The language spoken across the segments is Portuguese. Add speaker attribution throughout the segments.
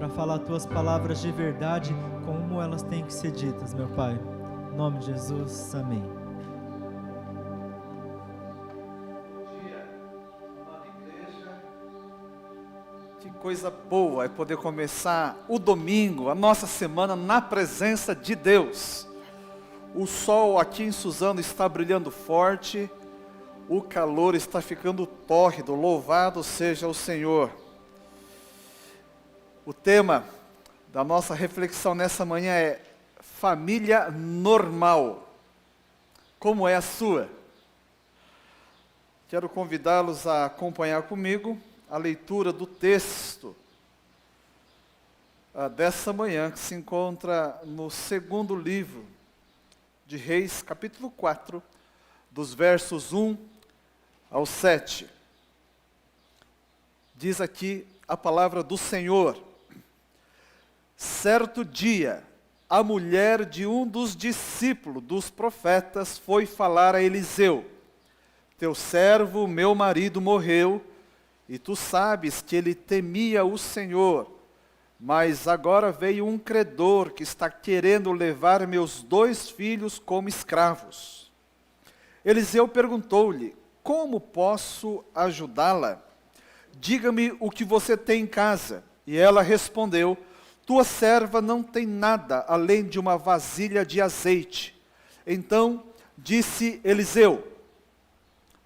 Speaker 1: para falar tuas palavras de verdade como elas têm que ser ditas, meu Pai. Em nome de Jesus, amém.
Speaker 2: Que coisa boa é poder começar o domingo, a nossa semana na presença de Deus. O sol aqui em Suzano está brilhando forte, o calor está ficando tórrido, louvado seja o Senhor. O tema da nossa reflexão nessa manhã é família normal. Como é a sua? Quero convidá-los a acompanhar comigo a leitura do texto dessa manhã, que se encontra no segundo livro de Reis, capítulo 4, dos versos 1 ao 7. Diz aqui a palavra do Senhor: certo dia, a mulher de um dos discípulos dos profetas foi falar a Eliseu: teu servo, meu marido, morreu, e tu sabes que ele temia o Senhor, mas agora veio um credor que está querendo levar meus 2 filhos como escravos. Eliseu perguntou-lhe: como posso ajudá-la? Diga-me o que você tem em casa. E ela respondeu: tua serva não tem nada além de uma vasilha de azeite. Então disse Eliseu: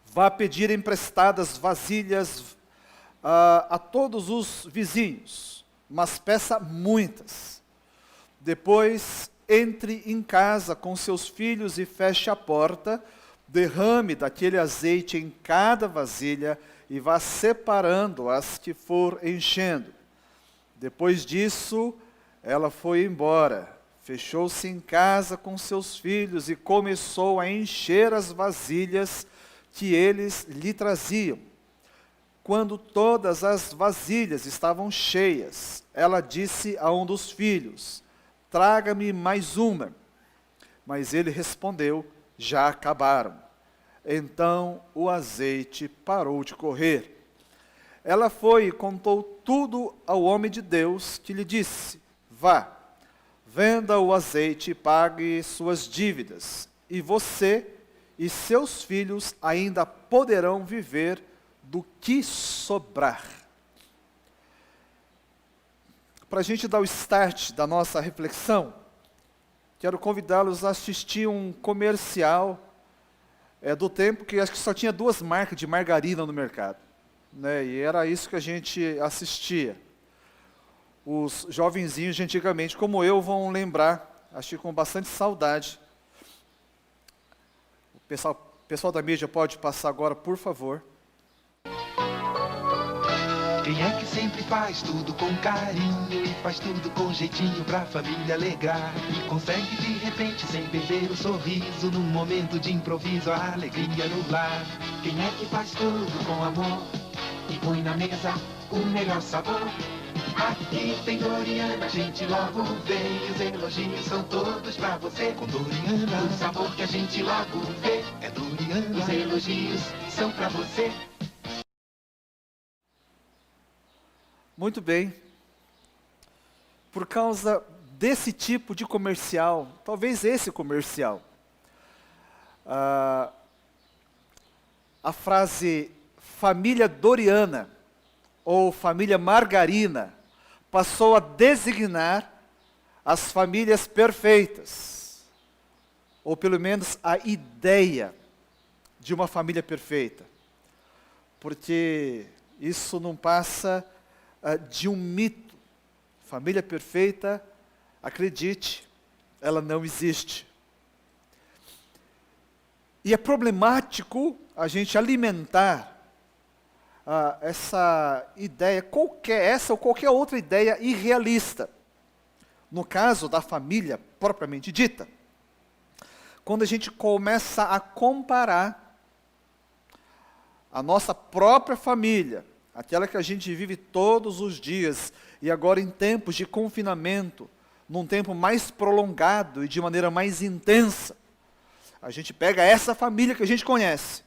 Speaker 2: vá pedir emprestadas vasilhas a todos os vizinhos, mas peça muitas. Depois entre em casa com seus filhos e feche a porta, derrame daquele azeite em cada vasilha e vá separando as que for enchendo. Depois disso, ela foi embora, fechou-se em casa com seus filhos e começou a encher as vasilhas que eles lhe traziam. Quando todas as vasilhas estavam cheias, ela disse a um dos filhos: traga-me mais uma. Mas ele respondeu: já acabaram. Então o azeite parou de correr. Ela foi e contou tudo ao homem de Deus, que lhe disse: vá, venda o azeite e pague suas dívidas, e você e seus filhos ainda poderão viver do que sobrar. Para a gente dar o start da nossa reflexão, quero convidá-los a assistir um comercial do tempo que acho que só tinha 2 marcas de margarina no mercado, né? E era isso que a gente assistia. Os jovenzinhos de antigamente, como eu, vão lembrar, acho que com bastante saudade. O pessoal da mídia pode passar agora, por favor.
Speaker 3: Quem é que sempre faz tudo com carinho e faz tudo com jeitinho pra família alegrar? E consegue de repente, sem perder o sorriso, num momento de improviso, a alegria no lar. Quem é que faz tudo com amor e põe na mesa o melhor sabor? Aqui tem Doriana, a gente logo vê, e os elogios são todos pra você. Com Doriana, o sabor que a gente logo vê é Doriana, os elogios são pra você.
Speaker 2: Muito bem. Por causa desse tipo de comercial, talvez esse comercial, a frase família Doriana ou família Margarina passou a designar as famílias perfeitas, ou pelo menos a ideia de uma família perfeita, porque isso não passa de um mito. Família perfeita, acredite, ela não existe. E é problemático a gente alimentar essa ideia, essa ou qualquer outra ideia irrealista. No caso da família propriamente dita, quando a gente começa a comparar a nossa própria família, aquela que a gente vive todos os dias, e agora em tempos de confinamento, num tempo mais prolongado e de maneira mais intensa, a gente pega essa família que a gente conhece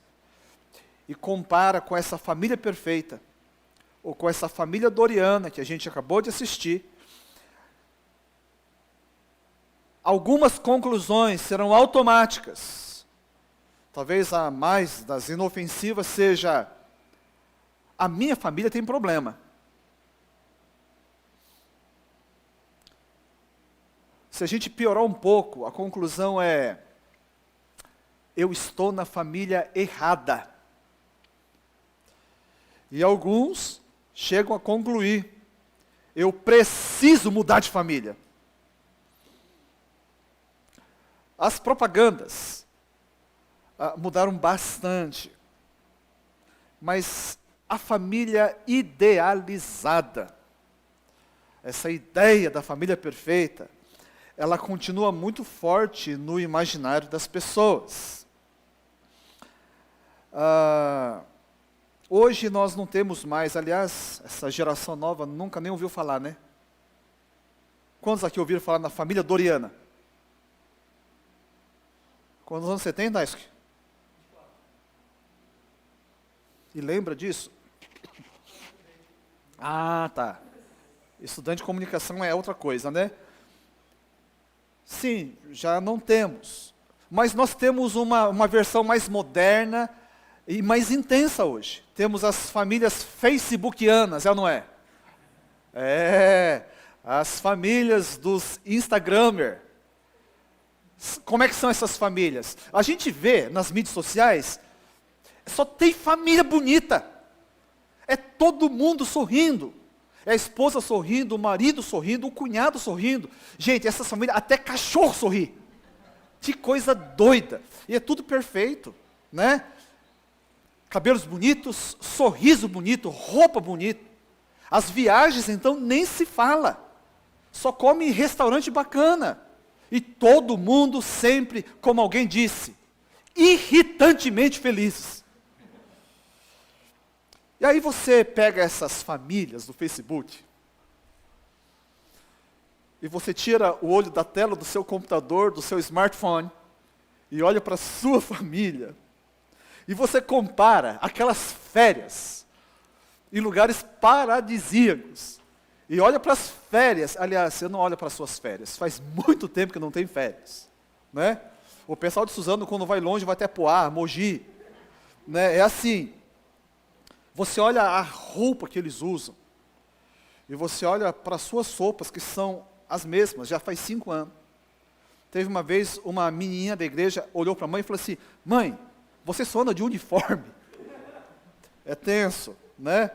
Speaker 2: e compara com essa família perfeita, ou com essa família Doriana que a gente acabou de assistir, algumas conclusões serão automáticas. Talvez a mais das inofensivas seja: a minha família tem problema. Se a gente piorar um pouco, a conclusão é: eu estou na família errada. E alguns chegam a concluir: eu preciso mudar de família. As propagandas mudaram bastante, mas a família idealizada, essa ideia da família perfeita, ela continua muito forte no imaginário das pessoas. Hoje nós não temos mais, aliás, essa geração nova nunca nem ouviu falar, né? Quantos aqui ouviram falar na família Doriana? Quantos anos você tem, Daisuke? E lembra disso? Ah, tá. Estudante de comunicação é outra coisa, né? Sim, já não temos. Mas nós temos uma versão mais moderna e mais intensa hoje. Temos as famílias facebookianas, é ou não é? As famílias dos Instagrammer. Como é que são essas famílias? A gente vê nas mídias sociais, só tem família bonita. É todo mundo sorrindo. É a esposa sorrindo, o marido sorrindo, o cunhado sorrindo. Gente, essas famílias, até cachorro sorri. Que coisa doida. E é tudo perfeito, né? Cabelos bonitos, sorriso bonito, roupa bonita. As viagens, então, nem se fala. Só come em restaurante bacana. E todo mundo sempre, como alguém disse, irritantemente felizes. E aí você pega essas famílias do Facebook e você tira o olho da tela do seu computador, do seu smartphone, e olha para a sua família, e você compara aquelas férias em lugares paradisíacos, e olha para as férias. Aliás, eu não olho para as suas férias, faz muito tempo que não tem férias, né? O pessoal de Suzano, quando vai longe, vai até Poá, Mogi, né? É assim. Você olha a roupa que eles usam, e você olha para as suas roupas, que são as mesmas, já faz 5 anos. Teve uma vez, uma menininha da igreja olhou para a mãe e falou assim: mãe, você só anda de uniforme. É tenso, né?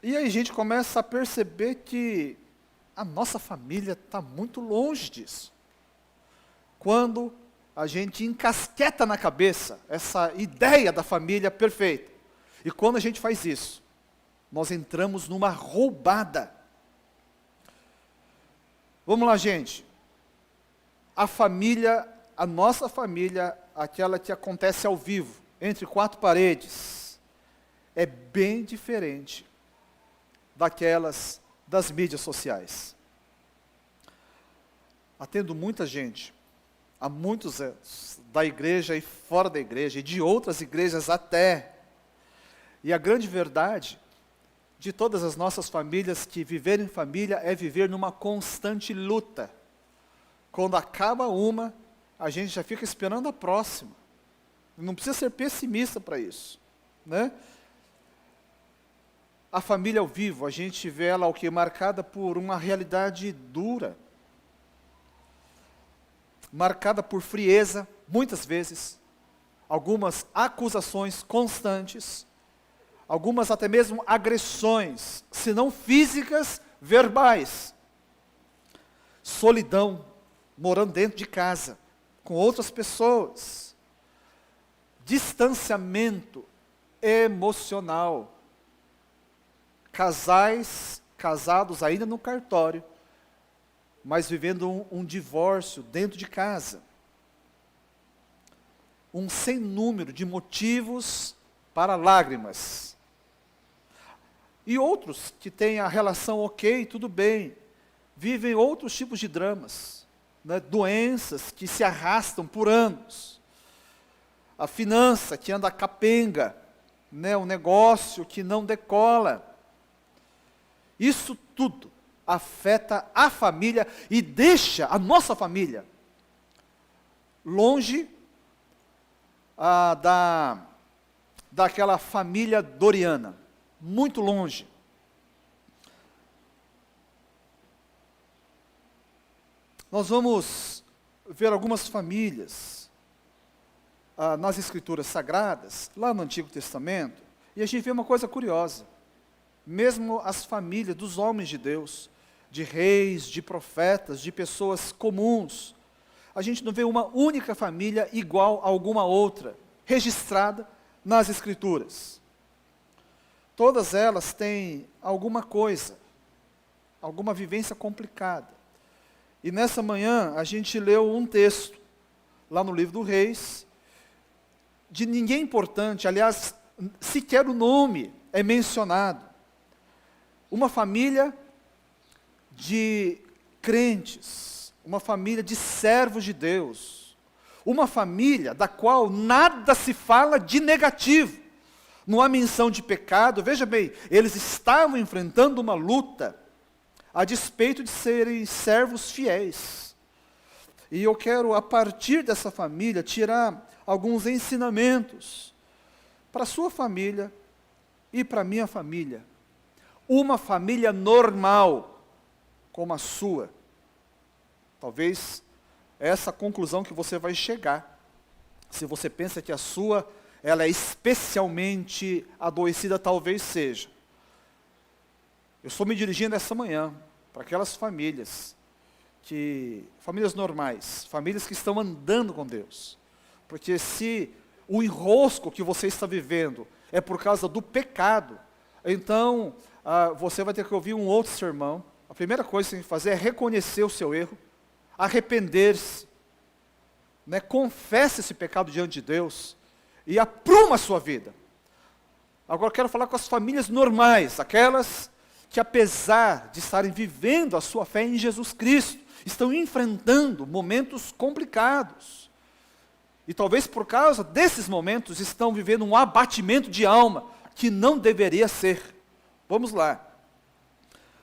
Speaker 2: E aí a gente começa a perceber que a nossa família está muito longe disso. Quando a gente encasqueta na cabeça essa ideia da família perfeita. E quando a gente faz isso, nós entramos numa roubada. Vamos lá, gente. A família, a nossa família, aquela que acontece ao vivo, entre 4 paredes, é bem diferente daquelas das mídias sociais. Atendo muita gente, há muitos anos, da igreja e fora da igreja, e de outras igrejas até. E a grande verdade de todas as nossas famílias, que viver em família é viver numa constante luta. Quando acaba uma, a gente já fica esperando a próxima. Não precisa ser pessimista para isso, né? A família ao vivo, a gente vê ela marcada por uma realidade dura, marcada por frieza, muitas vezes, algumas acusações constantes, algumas até mesmo agressões, se não físicas, verbais. Solidão, morando dentro de casa, com outras pessoas. Distanciamento emocional. Casados ainda no cartório, mas vivendo um divórcio dentro de casa. Um sem número de motivos para lágrimas. E outros que têm a relação ok, tudo bem, vivem outros tipos de dramas, né? Doenças que se arrastam por anos. A finança que anda capenga, né? O negócio que não decola. Isso tudo afeta a família e deixa a nossa família longe daquela família doriana, muito longe. Nós vamos ver algumas famílias nas Escrituras Sagradas, lá no Antigo Testamento, e a gente vê uma coisa curiosa. Mesmo as famílias dos homens de Deus, de reis, de profetas, de pessoas comuns, a gente não vê uma única família igual a alguma outra, registrada nas Escrituras. Todas elas têm alguma coisa, alguma vivência complicada. E nessa manhã a gente leu um texto, lá no livro do Reis, de ninguém importante, aliás, sequer o nome é mencionado. Uma família de crentes, uma família de servos de Deus, uma família da qual nada se fala de negativo, não há menção de pecado. Veja bem, eles estavam enfrentando uma luta, a despeito de serem servos fiéis. E eu quero, a partir dessa família, tirar alguns ensinamentos para a sua família e para a minha família. Uma família normal, como a sua. Talvez essa conclusão que você vai chegar. Se você pensa que a sua, ela é especialmente adoecida, talvez seja. Eu estou me dirigindo essa manhã para aquelas famílias famílias normais, famílias que estão andando com Deus. Porque se o enrosco que você está vivendo é por causa do pecado, então você vai ter que ouvir um outro sermão. A primeira coisa que você tem que fazer é reconhecer o seu erro, arrepender-se, né? Confesse esse pecado diante de Deus e apruma a sua vida. Agora eu quero falar com as famílias normais, aquelas que apesar de estarem vivendo a sua fé em Jesus Cristo, estão enfrentando momentos complicados. E talvez por causa desses momentos estão vivendo um abatimento de alma que não deveria ser. Vamos lá.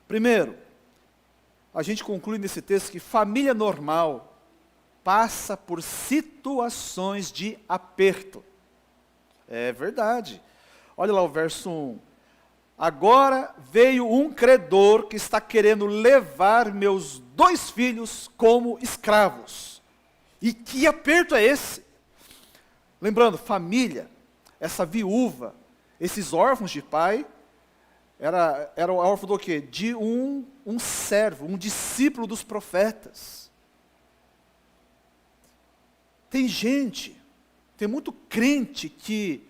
Speaker 2: Primeiro, a gente conclui nesse texto que família normal passa por situações de aperto. É verdade. Olha lá o verso 1. Agora veio um credor que está querendo levar meus 2 filhos como escravos. E que aperto é esse? Lembrando, família, essa viúva, esses órfãos de pai, era órfão do quê? De um servo, um discípulo dos profetas. Tem muito crente que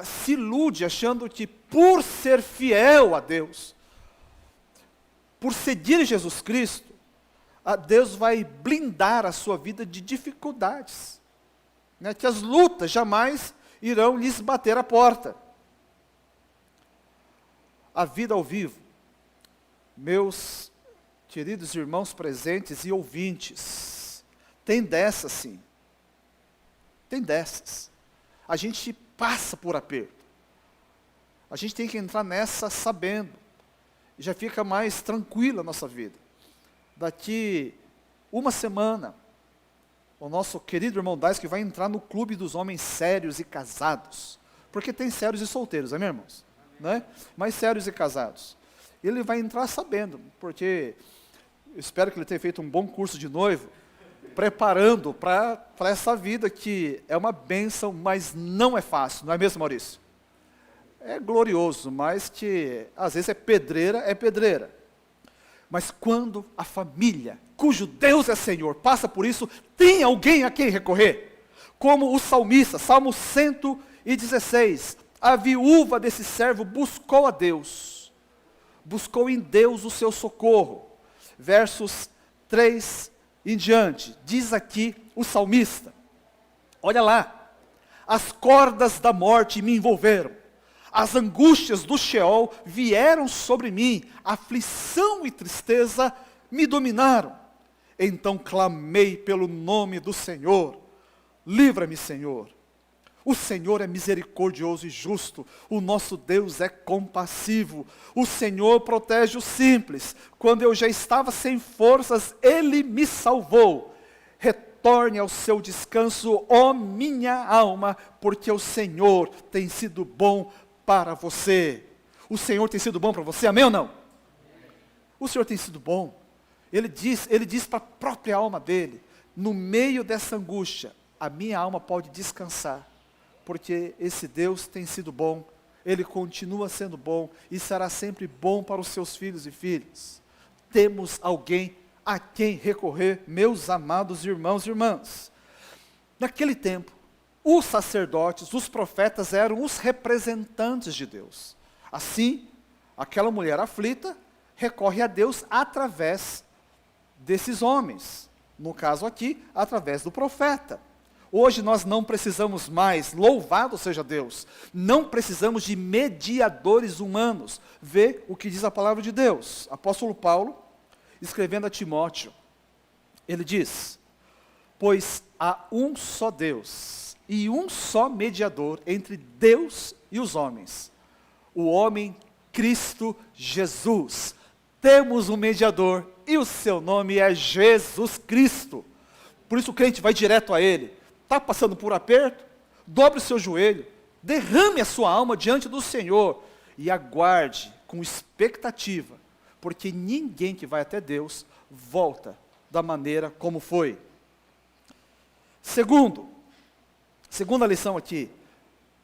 Speaker 2: se ilude achando que por ser fiel a Deus, por seguir Jesus Cristo, Deus vai blindar a sua vida de dificuldades, né? Que as lutas jamais irão lhes bater a porta. A vida ao vivo, meus queridos irmãos presentes e ouvintes, tem dessas sim, tem dessas. A gente passa por aperto. A gente tem que entrar nessa sabendo. E já fica mais tranquila a nossa vida. Daqui uma semana, o nosso querido irmão Dais que vai entrar no clube dos homens sérios e casados. Porque tem sérios e solteiros, amém, irmãos? Né? Mas sérios e casados. Ele vai entrar sabendo, porque eu espero que ele tenha feito um bom curso de noivo, preparando para essa vida que é uma bênção, mas não é fácil, não é mesmo, Maurício? É glorioso, mas que às vezes é pedreira. Mas quando a família, cujo Deus é Senhor, passa por isso, tem alguém a quem recorrer. Como o salmista, Salmo 116, a viúva desse servo buscou a Deus, buscou em Deus o seu socorro. Versos 3 em diante, diz aqui o salmista, olha lá, as cordas da morte me envolveram, as angústias do Sheol vieram sobre mim, aflição e tristeza me dominaram. Então clamei pelo nome do Senhor, livra-me, Senhor. O Senhor é misericordioso e justo, o nosso Deus é compassivo, o Senhor protege os simples. Quando eu já estava sem forças, Ele me salvou. Retorne ao seu descanso, ó minha alma, porque o Senhor tem sido bom para você. O Senhor tem sido bom para você, amém ou não? O Senhor tem sido bom. Ele diz para a própria alma dele, no meio dessa angústia, a minha alma pode descansar, porque esse Deus tem sido bom, Ele continua sendo bom, e será sempre bom para os seus filhos e filhas. Temos alguém a quem recorrer, meus amados irmãos e irmãs. Naquele tempo, os sacerdotes, os profetas eram os representantes de Deus. Assim, aquela mulher aflita recorre a Deus através desses homens. No caso aqui, através do profeta. Hoje nós não precisamos mais, louvado seja Deus, não precisamos de mediadores humanos. Vê o que diz a palavra de Deus. Apóstolo Paulo, escrevendo a Timóteo, ele diz: pois há um só Deus e um só mediador entre Deus e os homens, o homem Cristo Jesus. Temos um mediador e o seu nome é Jesus Cristo. Por isso o crente vai direto a Ele. Está passando por aperto? Dobre o seu joelho, derrame a sua alma diante do Senhor e aguarde com expectativa, porque ninguém que vai até Deus volta da maneira como foi. Segunda lição aqui,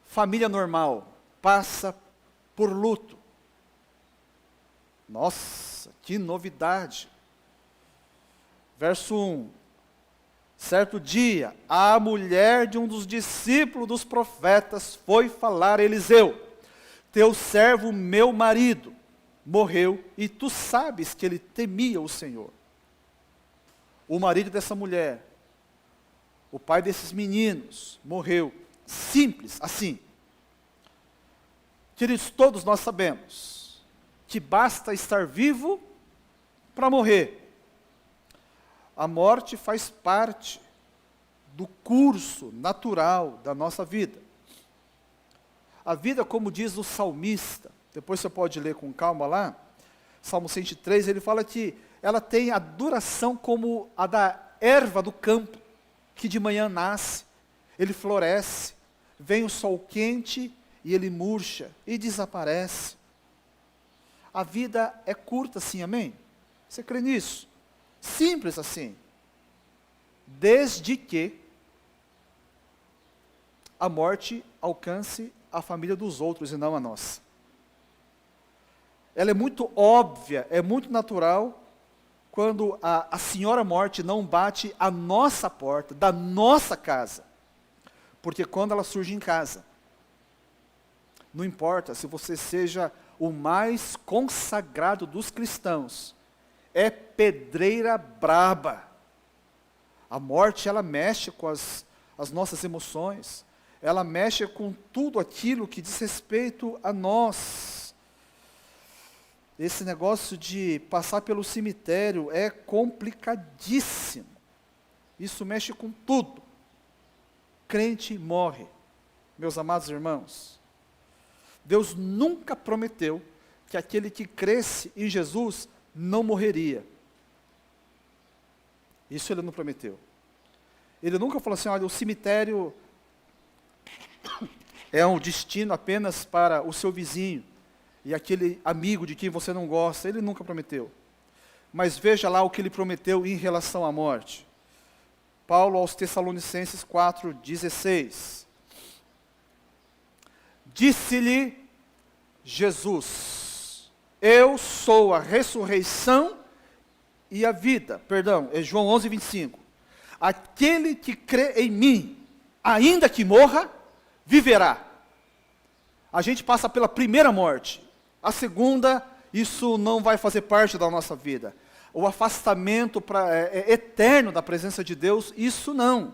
Speaker 2: família normal passa por luto. Nossa, que novidade. Verso 1. Certo dia, a mulher de um dos discípulos dos profetas foi falar a Eliseu: teu servo, meu marido, morreu, e tu sabes que ele temia o Senhor. O marido dessa mulher, o pai desses meninos, morreu. Simples assim. Queridos, todos nós sabemos que basta estar vivo para morrer. A morte faz parte do curso natural da nossa vida. A vida, como diz o salmista, depois você pode ler com calma lá, Salmo 103, ele fala que ela tem a duração como a da erva do campo, que de manhã nasce, ele floresce, vem o sol quente e ele murcha e desaparece. A vida é curta assim, amém? Você crê nisso? Simples assim. Desde que a morte alcance a família dos outros e não a nossa. Ela é muito óbvia, é muito natural, quando a senhora morte não bate a nossa porta, da nossa casa. Porque quando ela surge em casa, não importa se você seja o mais consagrado dos cristãos, é pedreira braba. A morte, ela mexe com as nossas emoções, ela mexe com tudo aquilo que diz respeito a nós. Esse negócio de passar pelo cemitério é complicadíssimo. Isso mexe com tudo. Crente morre. Meus amados irmãos, Deus nunca prometeu que aquele que cresce em Jesus não morreria. Isso Ele não prometeu. Ele nunca falou assim: olha, o cemitério é um destino apenas para o seu vizinho e aquele amigo de quem você não gosta. Ele nunca prometeu. Mas veja lá o que Ele prometeu em relação à morte. Paulo aos Tessalonicenses 4:16. Disse-lhe Jesus: eu sou a ressurreição e a vida. Perdão, é João 11:25. Aquele que crê em mim, ainda que morra, viverá. A gente passa pela primeira morte. A segunda, isso não vai fazer parte da nossa vida. O afastamento eterno da presença de Deus, isso não.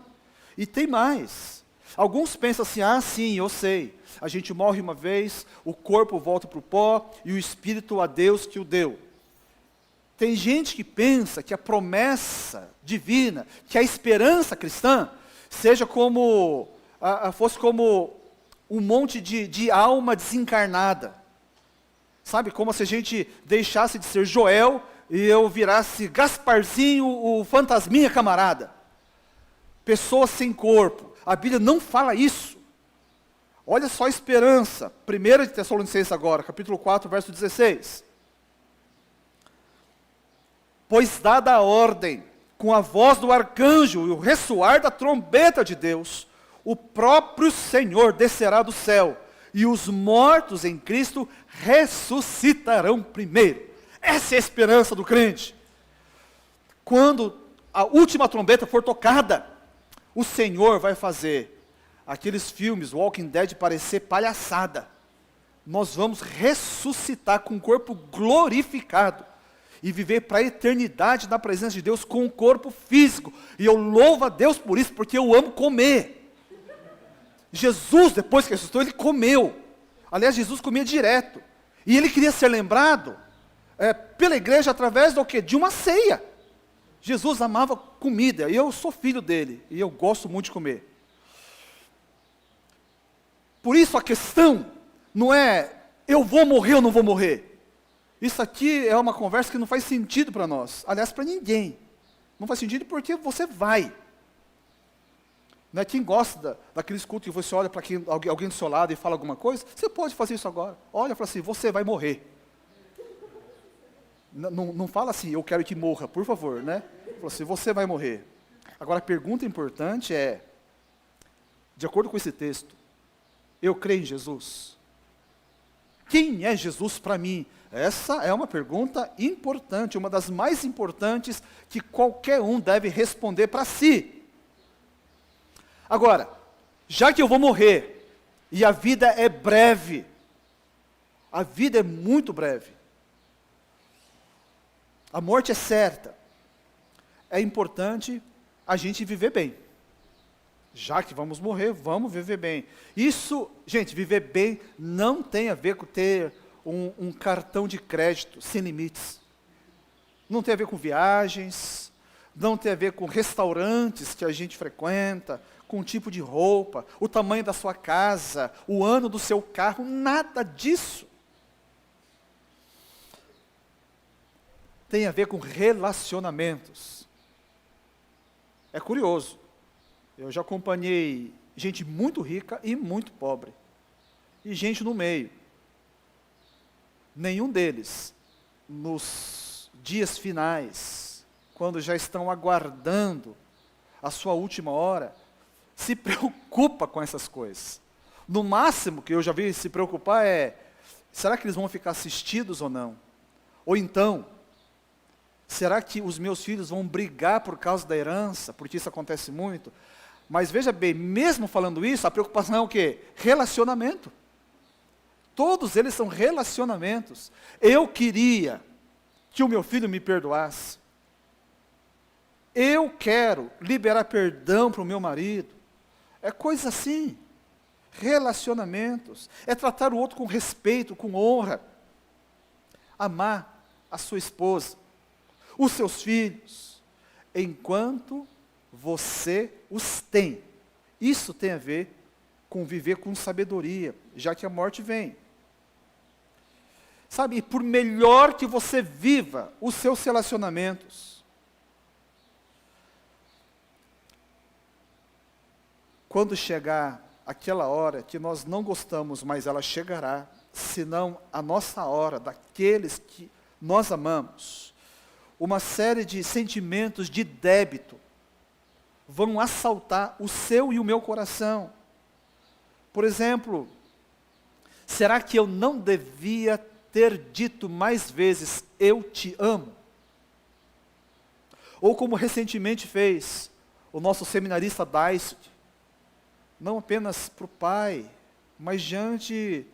Speaker 2: E tem mais. Alguns pensam assim: ah, sim, eu sei. A gente morre uma vez, o corpo volta para o pó e o espírito a Deus que o deu. Tem gente que pensa que a promessa divina, que a esperança cristã, seja como fosse como um monte de alma desencarnada. Sabe, como se a gente deixasse de ser Joel e eu virasse Gasparzinho, o fantasminha camarada. Pessoas sem corpo. A Bíblia não fala isso. Olha só a esperança. 1 de Tessalonicenses agora, capítulo 4, verso 16. Pois dada a ordem, com a voz do arcanjo e o ressoar da trombeta de Deus, o próprio Senhor descerá do céu, e os mortos em Cristo ressuscitarão primeiro. Essa é a esperança do crente. Quando a última trombeta for tocada, o Senhor vai fazer aqueles filmes Walking Dead parecer palhaçada. Nós vamos ressuscitar com o corpo glorificado e viver para a eternidade na presença de Deus com o corpo físico. E eu louvo a Deus por isso, porque eu amo comer. Jesus, depois que ressuscitou, ele comeu. Aliás, Jesus comia direto. E ele queria ser lembrado pela igreja através do quê? De uma ceia. Jesus amava comida, e eu sou filho dele, e eu gosto muito de comer. Por isso a questão não é, eu vou morrer ou não vou morrer. Isso aqui é uma conversa que não faz sentido para nós. Aliás, para ninguém. Não faz sentido porque você vai. Não é quem gosta daqueles cultos que você olha para alguém do seu lado e fala alguma coisa, você pode fazer isso agora. Olha e fala assim, você vai morrer. Não fala assim, eu quero que morra, por favor, né? Fala assim, você vai morrer. Agora a pergunta importante é, de acordo com esse texto, eu creio em Jesus? Quem é Jesus para mim? Essa é uma pergunta importante, uma das mais importantes que qualquer um deve responder para si. Agora, já que eu vou morrer, e a vida é breve, a vida é muito breve, a morte é certa, é importante a gente viver bem. Já que vamos morrer, vamos viver bem. Isso, gente, viver bem não tem a ver com ter um cartão de crédito sem limites. Não tem a ver com viagens, não tem a ver com restaurantes que a gente frequenta, com o tipo de roupa, o tamanho da sua casa, o ano do seu carro, nada disso. Tem a ver com relacionamentos. É curioso. Eu já acompanhei gente muito rica e muito pobre. E gente no meio. Nenhum deles, nos dias finais, quando já estão aguardando a sua última hora, se preocupa com essas coisas. No máximo que eu já vi se preocupar é, será que eles vão ficar assistidos ou não? Ou então, será que os meus filhos vão brigar por causa da herança? Porque isso acontece muito. Mas veja bem, mesmo falando isso, a preocupação é o quê? Relacionamento. Todos eles são relacionamentos. Eu queria que o meu filho me perdoasse. Eu quero liberar perdão para o meu marido. É coisa assim. Relacionamentos. É tratar o outro com respeito, com honra. Amar a sua esposa, os seus filhos, enquanto você os tem. Isso tem a ver com viver com sabedoria, já que a morte vem. Sabe, por melhor que você viva os seus relacionamentos, quando chegar aquela hora que nós não gostamos, mas ela chegará, senão a nossa hora, daqueles que nós amamos, uma série de sentimentos de débito vão assaltar o seu e o meu coração. Por exemplo, será que eu não devia ter dito mais vezes, eu te amo? Ou como recentemente fez o nosso seminarista Daisy, não apenas para o pai, mas diante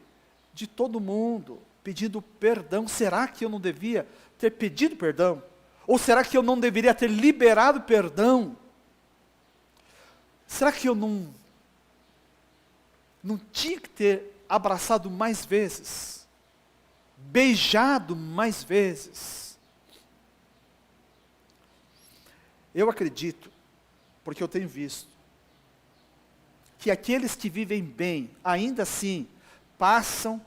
Speaker 2: de todo mundo, pedindo perdão. Será que eu não devia ter pedido perdão? Ou será que eu não deveria ter liberado perdão? Será que eu não tinha que ter abraçado mais vezes? Beijado mais vezes? Eu acredito, porque eu tenho visto, que aqueles que vivem bem, ainda assim, passam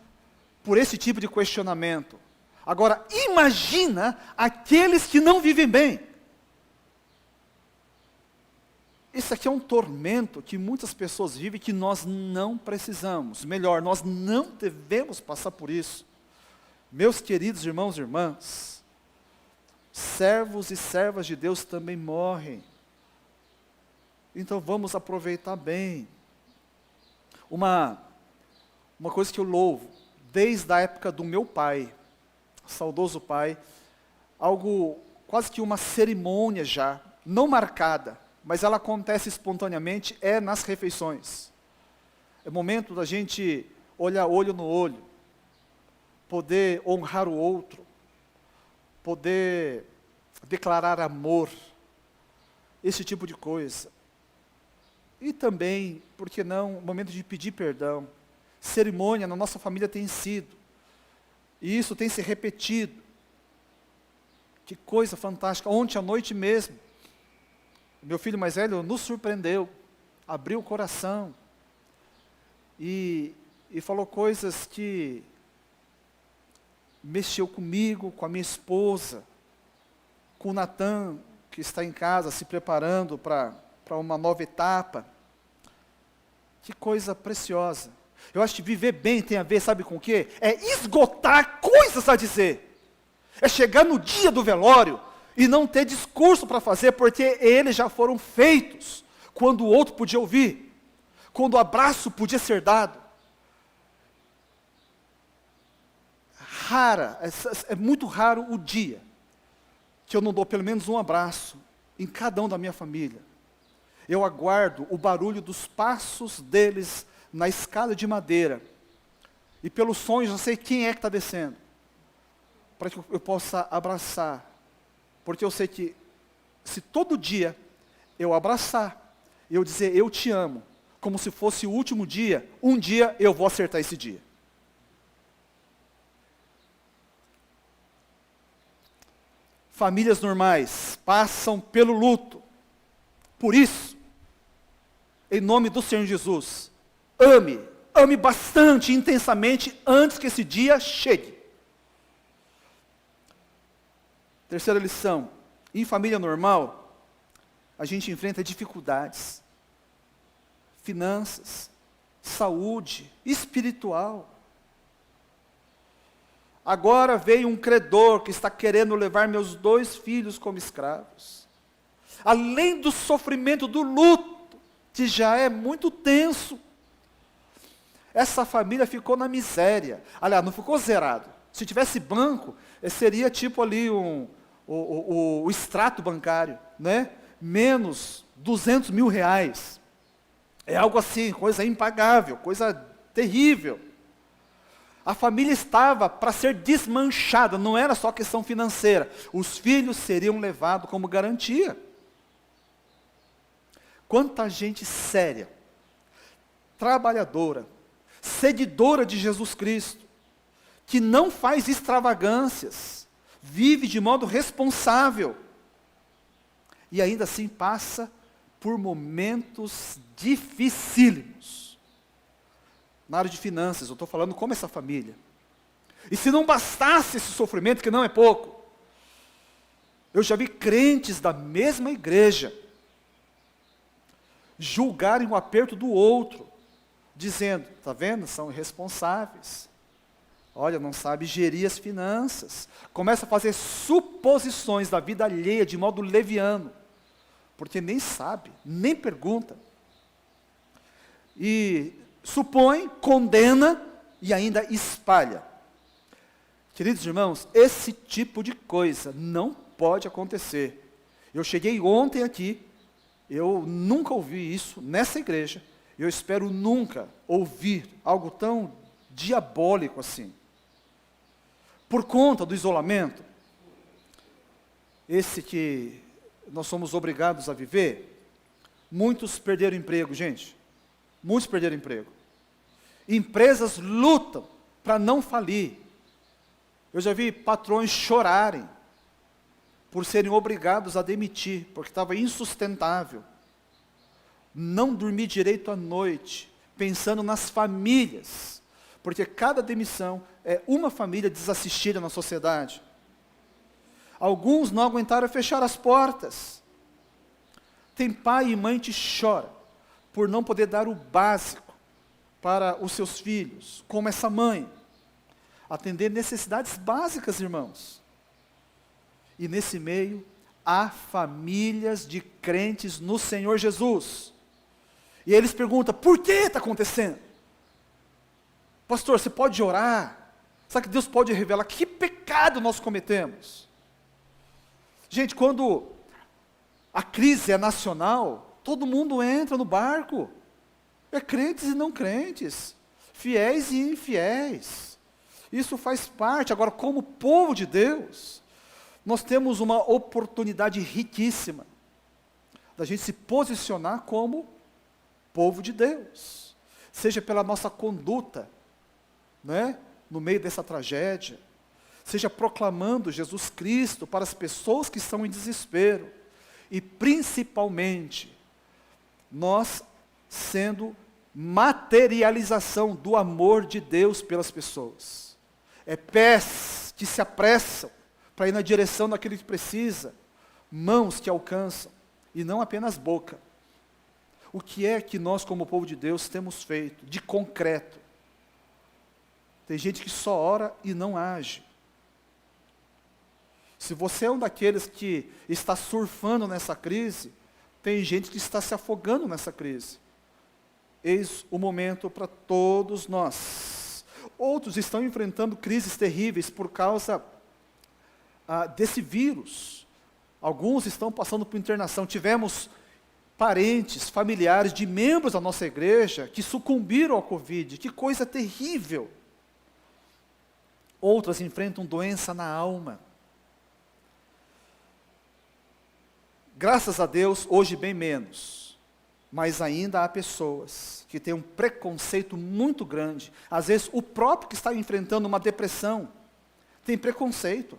Speaker 2: por esse tipo de questionamento. Agora, imagina aqueles que não vivem bem. Isso aqui é um tormento que muitas pessoas vivem que nós não precisamos. Melhor, nós não devemos passar por isso. Meus queridos irmãos e irmãs, servos e servas de Deus também morrem. Então vamos aproveitar bem. Uma coisa que eu louvo, desde a época do meu pai, saudoso pai, algo, quase que uma cerimônia já, não marcada, mas ela acontece espontaneamente, é nas refeições. É momento da gente olhar olho no olho, poder honrar o outro, poder declarar amor, esse tipo de coisa. E também, por que não, momento de pedir perdão. Cerimônia na nossa família tem sido, e isso tem se repetido. Que coisa fantástica. Ontem à noite mesmo, meu filho mais velho nos surpreendeu, abriu o coração, e falou coisas que mexeu comigo, com a minha esposa, com o Natan, que está em casa se preparando para uma nova etapa. Que coisa preciosa. Eu acho que viver bem tem a ver, sabe com o quê? É esgotar coisas a dizer. É chegar no dia do velório e não ter discurso para fazer, porque eles já foram feitos, quando o outro podia ouvir, quando o abraço podia ser dado. É muito raro o dia que eu não dou pelo menos um abraço em cada um da minha família. Eu aguardo o barulho dos passos deles na escada de madeira, e pelo som eu já sei quem é que está descendo, para que eu possa abraçar, porque eu sei que se todo dia eu abraçar, eu dizer eu te amo, como se fosse o último dia, um dia eu vou acertar esse dia. Famílias normais passam pelo luto. Por isso, em nome do Senhor Jesus, ame bastante, intensamente, antes que esse dia chegue. Terceira lição, em família normal, a gente enfrenta dificuldades, finanças, saúde, espiritual. Agora veio um credor que está querendo levar meus 2 filhos como escravos. Além do sofrimento do luto, que já é muito tenso, essa família ficou na miséria. Aliás, não ficou zerado. Se tivesse banco, seria tipo ali o extrato bancário, né? Menos 200 mil reais. É algo assim, coisa impagável, coisa terrível. A família estava para ser desmanchada, não era só questão financeira. Os filhos seriam levados como garantia. Quanta gente séria, trabalhadora, seguidora de Jesus Cristo, que não faz extravagâncias, vive de modo responsável, e ainda assim passa por momentos dificílimos. Na área de finanças, eu estou falando como essa família. E se não bastasse esse sofrimento, que não é pouco, eu já vi crentes da mesma igreja julgarem o aperto do outro, dizendo, está vendo, são irresponsáveis. Olha, não sabe gerir as finanças. Começa a fazer suposições da vida alheia de modo leviano, porque nem sabe, nem pergunta. E supõe, condena e ainda espalha. Queridos irmãos, esse tipo de coisa não pode acontecer. Eu cheguei ontem aqui, eu nunca ouvi isso nessa igreja, eu espero nunca ouvir algo tão diabólico assim. Por conta do isolamento, esse que nós somos obrigados a viver, muitos perderam emprego, gente. Muitos perderam emprego. Empresas lutam para não falir. Eu já vi patrões chorarem por serem obrigados a demitir, porque estava insustentável. não dormir direito à noite, pensando nas famílias, porque cada demissão é uma família desassistida na sociedade. Alguns não aguentaram fechar as portas. Tem pai e mãe que chora por não poder dar o básico para os seus filhos, como essa mãe. Atender necessidades básicas, irmãos. E nesse meio, há famílias de crentes no Senhor Jesus. E eles perguntam, por que está acontecendo? Pastor, você pode orar? Será que Deus pode revelar que pecado nós cometemos? Gente, quando a crise é nacional, todo mundo entra no barco. É crentes e não crentes, fiéis e infiéis. Isso faz parte. Agora, como povo de Deus, nós temos uma oportunidade riquíssima da gente se posicionar como povo de Deus, seja pela nossa conduta, né, no meio dessa tragédia, seja proclamando Jesus Cristo para as pessoas que estão em desespero, e principalmente, nós sendo materialização do amor de Deus pelas pessoas. É pés que se apressam para ir na direção daquele que precisa, mãos que alcançam, e não apenas boca. O que é que nós, como povo de Deus, temos feito de concreto? Tem gente que só ora e não age. Se você é um daqueles que está surfando nessa crise, tem gente que está se afogando nessa crise. Eis o momento para todos nós. Outros estão enfrentando crises terríveis por causa desse vírus. Alguns estão passando por internação. Tivemos parentes, familiares de membros da nossa igreja que sucumbiram ao Covid. Que coisa terrível. Outras enfrentam doença na alma. Graças a Deus, hoje bem menos. Mas ainda há pessoas que têm um preconceito muito grande. Às vezes o próprio que está enfrentando uma depressão tem preconceito,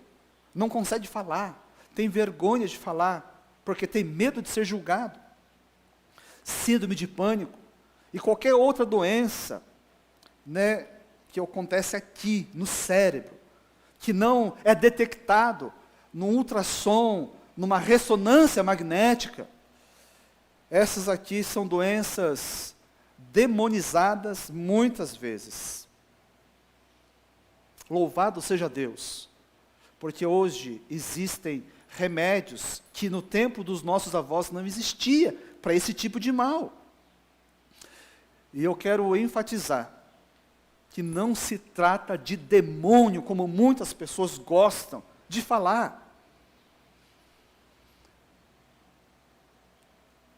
Speaker 2: não consegue falar, tem vergonha de falar, porque tem medo de ser julgado. Síndrome de pânico e qualquer outra doença, né, que acontece aqui no cérebro, que não é detectado no ultrassom, numa ressonância magnética. Essas aqui são doenças demonizadas muitas vezes. Louvado seja Deus, porque hoje existem remédios que no tempo dos nossos avós não existia para esse tipo de mal. E eu quero enfatizar que não se trata de demônio, como muitas pessoas gostam de falar.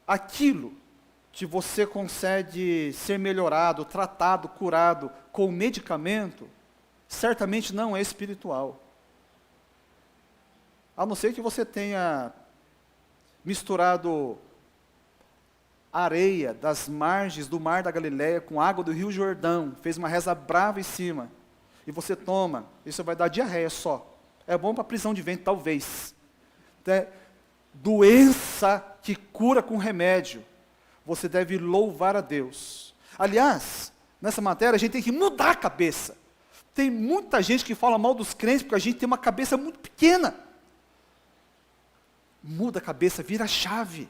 Speaker 2: Aquilo que você consegue ser melhorado, tratado, curado com medicamento, certamente não é espiritual. A não ser que você tenha misturado areia das margens do mar da Galileia com água do Rio Jordão, fez uma reza brava em cima, e você toma, isso vai dar diarreia só. É bom para prisão de ventre, talvez. Doença que cura com remédio, você deve louvar a Deus. Aliás, nessa matéria a gente tem que mudar a cabeça. Tem muita gente que fala mal dos crentes porque a gente tem uma cabeça muito pequena. Muda a cabeça, vira a chave.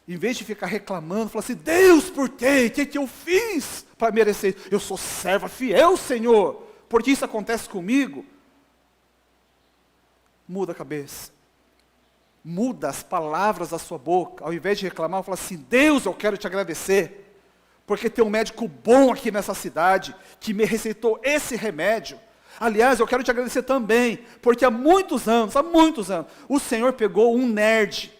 Speaker 2: Em vez de ficar reclamando, fala assim, Deus, por quê? O que eu fiz para merecer? Eu sou serva fiel, Senhor, porque isso acontece comigo. Muda a cabeça. Muda as palavras da sua boca. Ao invés de reclamar, fala assim, Deus, eu quero te agradecer, porque tem um médico bom aqui nessa cidade, que me receitou esse remédio. Aliás, eu quero te agradecer também, porque há muitos anos, o Senhor pegou um nerd,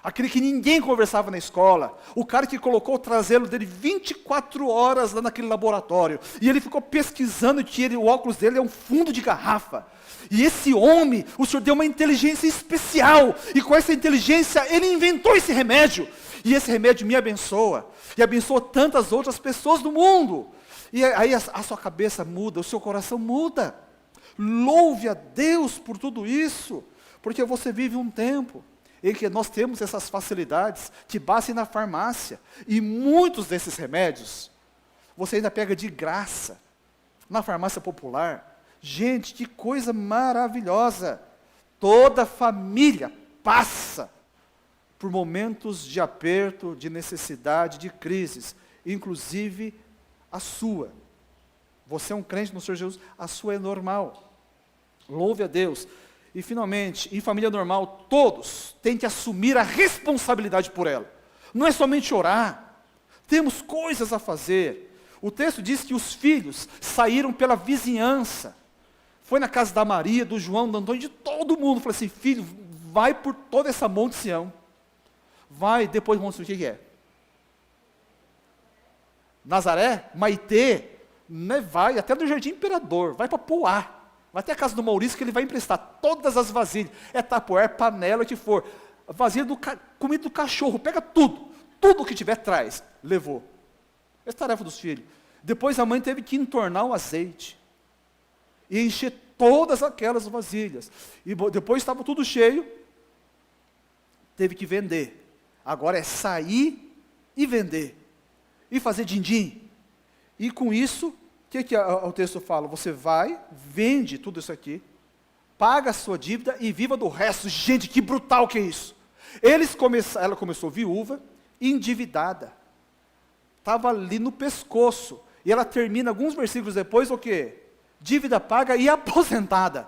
Speaker 2: aquele que ninguém conversava na escola, o cara que colocou o traseiro dele 24 horas lá naquele laboratório, e ele ficou pesquisando que o óculos dele é um fundo de garrafa. E esse homem, o Senhor deu uma inteligência especial, e com essa inteligência ele inventou esse remédio, e esse remédio me abençoa, e abençoa tantas outras pessoas do mundo. E aí a sua cabeça muda, o seu coração muda. Louve a Deus por tudo isso, porque você vive um tempo em que nós temos essas facilidades que basta ir na farmácia. E muitos desses remédios, você ainda pega de graça, na farmácia popular. Gente, que coisa maravilhosa! Toda família passa por momentos de aperto, de necessidade, de crises, inclusive a sua. Você é um crente no Senhor Jesus, a sua é normal. Louve a Deus. E finalmente, em família normal, todos têm que assumir a responsabilidade por ela. Não é somente orar, temos coisas a fazer. O texto diz que os filhos saíram pela vizinhança. Foi na casa da Maria, do João, do Antônio, de todo mundo. Falou assim, filho, vai por toda essa Monte Sião. Vai, depois Monte Sião, o que é? Nazaré, Maitê, né, vai até do Jardim Imperador, vai para Poá. Vai até a casa do Maurício que ele vai emprestar todas as vasilhas. É tapoé, panela, o que for. Vasilha comida do cachorro, pega tudo. Tudo que tiver, traz. Levou. Essa é a tarefa dos filhos. Depois a mãe teve que entornar o azeite. E encher todas aquelas vasilhas. E depois estava tudo cheio. Teve que vender. Agora é sair e vender. E fazer din-din. E com isso, o que o texto fala? Você vai, vende tudo isso aqui, paga a sua dívida e viva do resto. Gente, que brutal que é isso. Ela começou viúva, endividada. Estava ali no pescoço. E ela termina alguns versículos depois, o quê? Dívida paga e aposentada.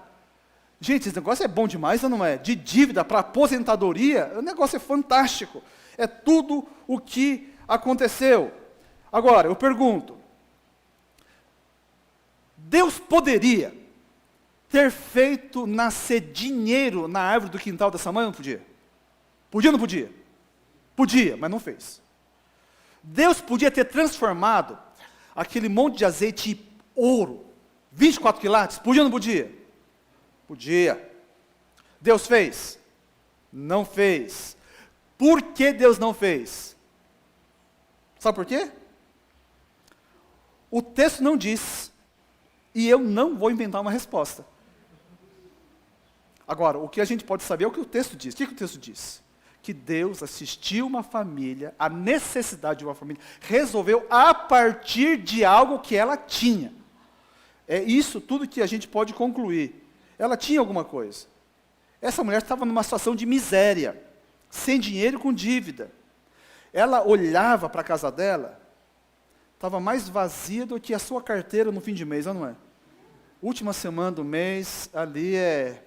Speaker 2: Gente, esse negócio é bom demais, não é? De dívida para aposentadoria, o negócio é fantástico. É tudo o que aconteceu. Agora, eu pergunto, Deus poderia ter feito nascer dinheiro na árvore do quintal dessa mãe ou não podia? Podia ou não podia? Podia, mas não fez. Deus podia ter transformado aquele monte de azeite em ouro, 24 quilates, podia ou não podia? Podia. Deus fez? Não fez. Por que Deus não fez? Sabe por quê? O texto não diz, e eu não vou inventar uma resposta. Agora, o que a gente pode saber é o que o texto diz. O que o texto diz? Que Deus assistiu uma família, a necessidade de uma família, resolveu a partir de algo que ela tinha. É isso tudo que a gente pode concluir. Ela tinha alguma coisa. Essa mulher estava numa situação de miséria, sem dinheiro e com dívida. Ela olhava para a casa dela, estava mais vazia do que a sua carteira no fim de mês, não é? Última semana do mês, ali é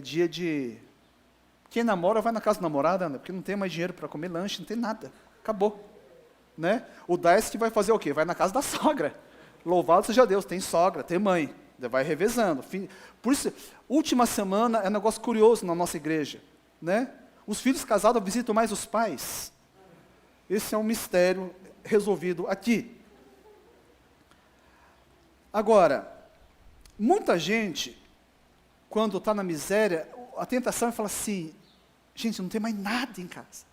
Speaker 2: dia de... Quem namora vai na casa do namorado, né? Porque não tem mais dinheiro para comer lanche, não tem nada. Acabou. Né? O Daes que vai fazer o quê? Vai na casa da sogra. Louvado seja Deus, tem sogra, tem mãe. Vai revezando. Por isso, última semana é um negócio curioso na nossa igreja. Né? Os filhos casados visitam mais os pais. Esse é um mistério resolvido aqui. Agora, muita gente, quando está na miséria, a tentação é falar assim, gente, não tem mais nada em casa.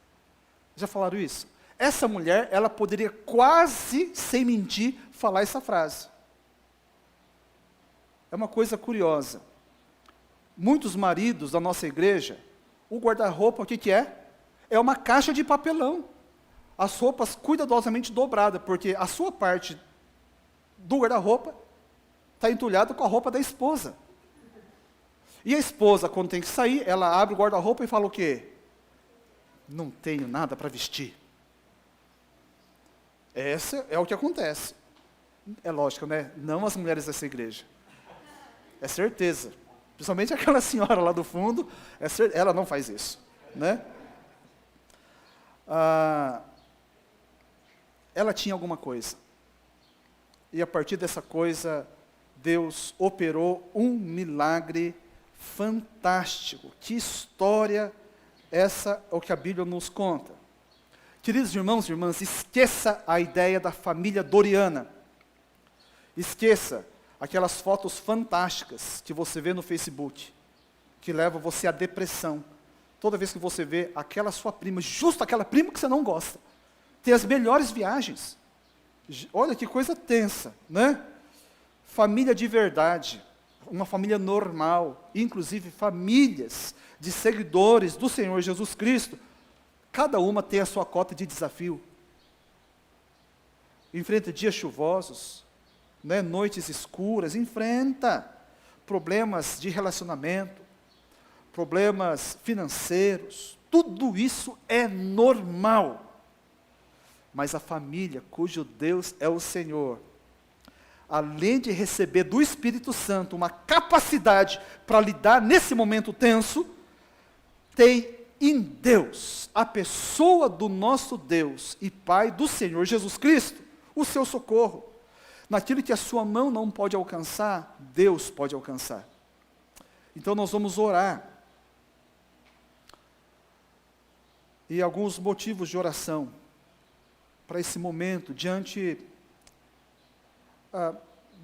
Speaker 2: Já falaram isso? Essa mulher, ela poderia quase, sem mentir, falar essa frase. É uma coisa curiosa. Muitos maridos da nossa igreja, o guarda-roupa, o que é? É uma caixa de papelão. As roupas cuidadosamente dobradas, porque a sua parte do guarda-roupa está entulhada com a roupa da esposa. E a esposa, quando tem que sair, ela abre o guarda-roupa e fala o quê? Não tenho nada para vestir. Esse é o que acontece. É lógico, né? Não as mulheres dessa igreja. É certeza. Principalmente aquela senhora lá do fundo, ela não faz isso. Né? Ela tinha alguma coisa. E a partir dessa coisa, Deus operou um milagre fantástico. Que história essa é o que a Bíblia nos conta. Queridos irmãos e irmãs, esqueça a ideia da família Doriana. Esqueça aquelas fotos fantásticas que você vê no Facebook, que levam você à depressão. Toda vez que você vê aquela sua prima, justo aquela prima que você não gosta, tem as melhores viagens. Olha que coisa tensa, né? Família de verdade. uma família normal, inclusive famílias de seguidores do Senhor Jesus Cristo, cada uma tem a sua cota de desafio. Enfrenta dias chuvosos, né, noites escuras, enfrenta problemas de relacionamento, problemas financeiros, tudo isso é normal. Mas a família cujo Deus é o Senhor, além de receber do Espírito Santo uma capacidade para lidar nesse momento tenso, tem em Deus, a pessoa do nosso Deus e Pai do Senhor Jesus Cristo, o seu socorro. Naquilo que a sua mão não pode alcançar, Deus pode alcançar. Então nós vamos orar. E alguns motivos de oração para esse momento, diante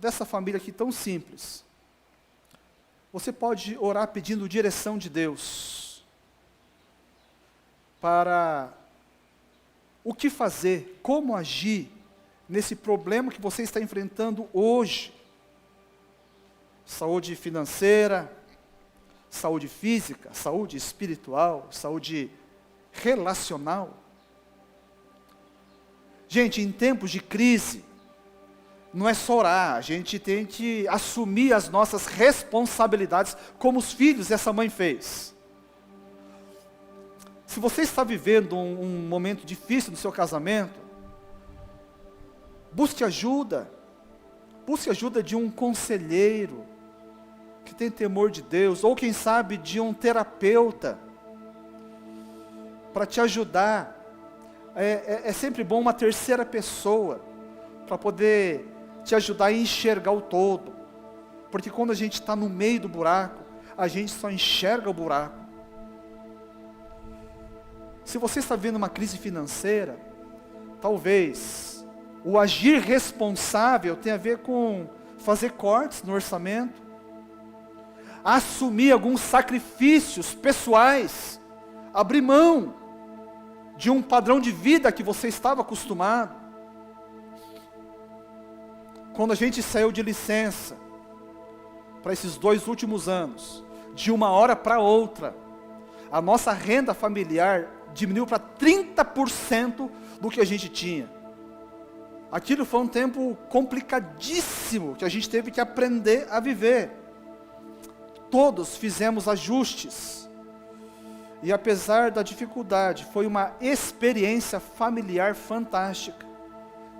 Speaker 2: dessa família aqui tão simples. Você pode orar pedindo direção de Deus para o que fazer, como agir nesse problema que você está enfrentando hoje. Saúde financeira, saúde física, saúde espiritual, saúde relacional. Gente, em tempos de crise, não é só orar, a gente tem que assumir as nossas responsabilidades, como os filhos essa mãe fez. Se você está vivendo um momento difícil no seu casamento, busque ajuda de um conselheiro, que tem temor de Deus, ou quem sabe de um terapeuta, para te ajudar. É sempre bom uma terceira pessoa, para poder te ajudar a enxergar o todo, porque quando a gente está no meio do buraco, a gente só enxerga o buraco. Se você está vivendo uma crise financeira, talvez o agir responsável tenha a ver com fazer cortes no orçamento, assumir alguns sacrifícios pessoais, abrir mão de um padrão de vida que você estava acostumado. Quando a gente saiu de licença, para esses 2 últimos anos, de uma hora para outra, a nossa renda familiar diminuiu para 30% do que a gente tinha. Aquilo foi um tempo complicadíssimo, que a gente teve que aprender a viver. Todos fizemos ajustes. E apesar da dificuldade, foi uma experiência familiar fantástica.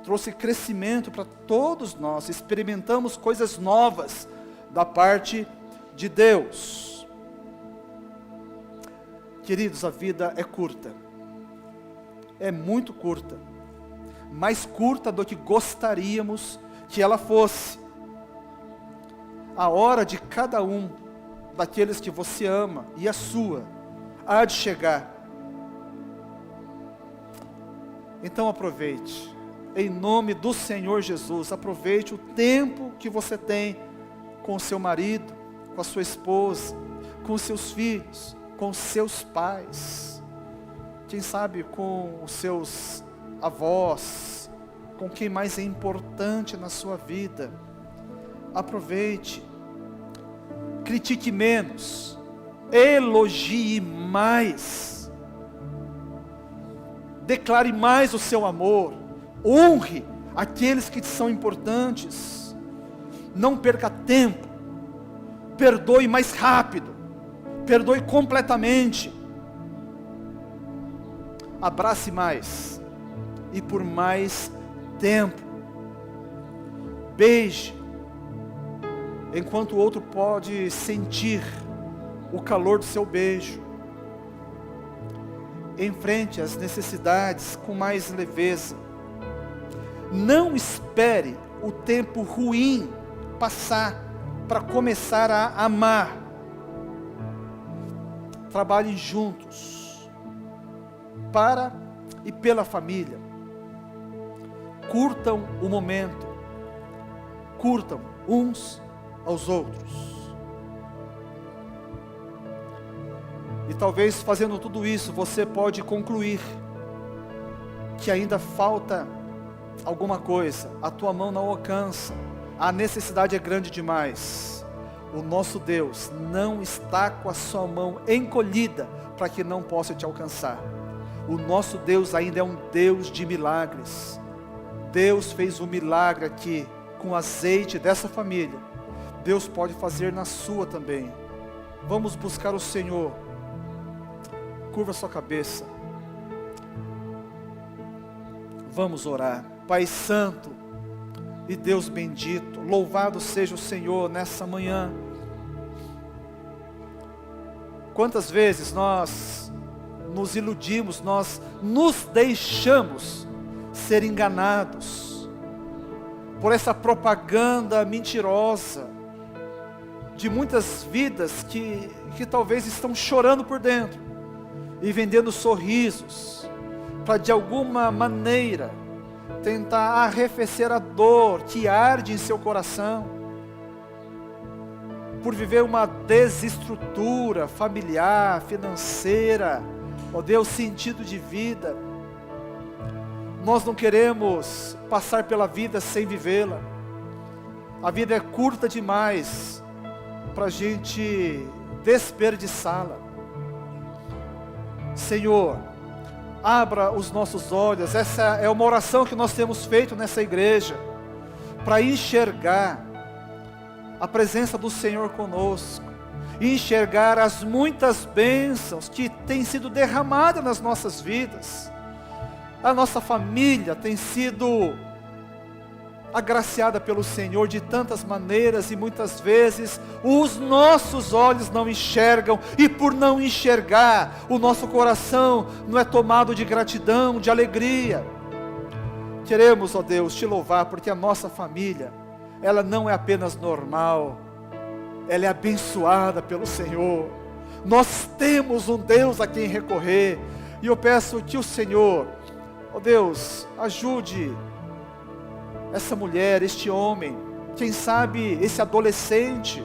Speaker 2: Trouxe crescimento para todos nós, experimentamos coisas novas da parte de Deus. Queridos, a vida é curta. É muito curta. Mais curta do que gostaríamos que ela fosse. A hora de cada um daqueles que você ama e a sua há de chegar. Então aproveite, em nome do Senhor Jesus, aproveite o tempo que você tem com o seu marido, com a sua esposa, com os seus filhos, com os seus pais, quem sabe com os seus avós, com quem mais é importante na sua vida. Aproveite, critique menos, elogie mais, declare mais o seu amor, honre aqueles que te são importantes, não perca tempo, perdoe mais rápido, perdoe completamente, abrace mais e por mais tempo, beije, enquanto o outro pode sentir o calor do seu beijo. Enfrente as necessidades com mais leveza. Não espere o tempo ruim passar para começar a amar. Trabalhem juntos, para e pela família. Curtam o momento, curtam uns aos outros. E talvez fazendo tudo isso, você pode concluir que ainda falta alguma coisa, a tua mão não alcança, a necessidade é grande demais. o nosso Deus não está com a sua mão encolhida para que não possa te alcançar. O nosso Deus ainda é um Deus de milagres. Deus fez um milagre aqui com o azeite dessa família. Deus pode fazer na sua também. Vamos buscar o Senhor. Curva sua cabeça. Vamos orar. Pai Santo e Deus bendito, louvado seja o Senhor nessa manhã. Quantas vezes nós nos iludimos, nós nos deixamos ser enganados por essa propaganda mentirosa de muitas vidas que talvez estão chorando por dentro e vendendo sorrisos para de alguma maneira tentar arrefecer a dor que arde em seu coração, por viver uma desestrutura familiar, financeira, ó Deus, sentido de vida. Nós não queremos passar pela vida sem vivê-la. A vida é curta demais para a gente desperdiçá-la. Senhor, abra os nossos olhos. Essa é uma oração que nós temos feito nessa igreja, para enxergar a presença do Senhor conosco, e enxergar as muitas bênçãos que têm sido derramadas nas nossas vidas. A nossa família tem sido agraciada pelo Senhor de tantas maneiras, e muitas vezes os nossos olhos não enxergam, e por não enxergar, o nosso coração não é tomado de gratidão, de alegria. Queremos, ó Deus, te louvar, porque a nossa família, ela não é apenas normal, ela é abençoada pelo Senhor. Nós temos um Deus a quem recorrer, e eu peço que o Senhor, ó Deus, ajude essa mulher, este homem, quem sabe esse adolescente,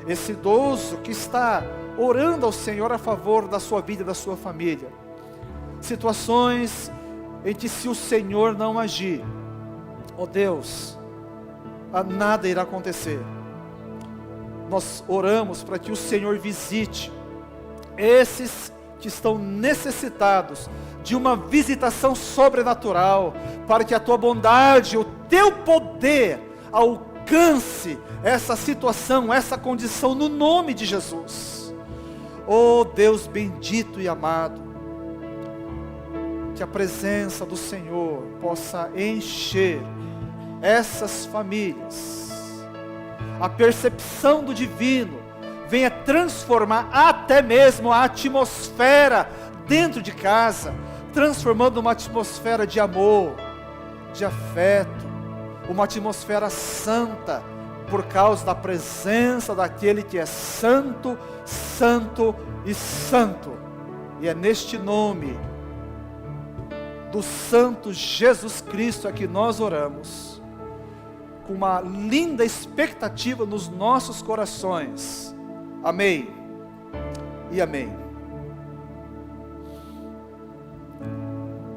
Speaker 2: esse idoso que está orando ao Senhor a favor da sua vida e da sua família. Situações em que, se o Senhor não agir, ó Deus, nada irá acontecer. Nós oramos para que o Senhor visite esses que estão necessitados de uma visitação sobrenatural, para que a tua bondade, o teu poder alcance essa situação, essa condição, no nome de Jesus. Oh Deus bendito e amado, que a presença do Senhor possa encher essas famílias, a percepção do divino venha transformar até mesmo a atmosfera dentro de casa, transformando uma atmosfera de amor, de afeto, uma atmosfera santa, por causa da presença daquele que é santo, santo e santo. E é neste nome do santo Jesus Cristo é que nós oramos, com uma linda expectativa nos nossos corações. Amém e amém.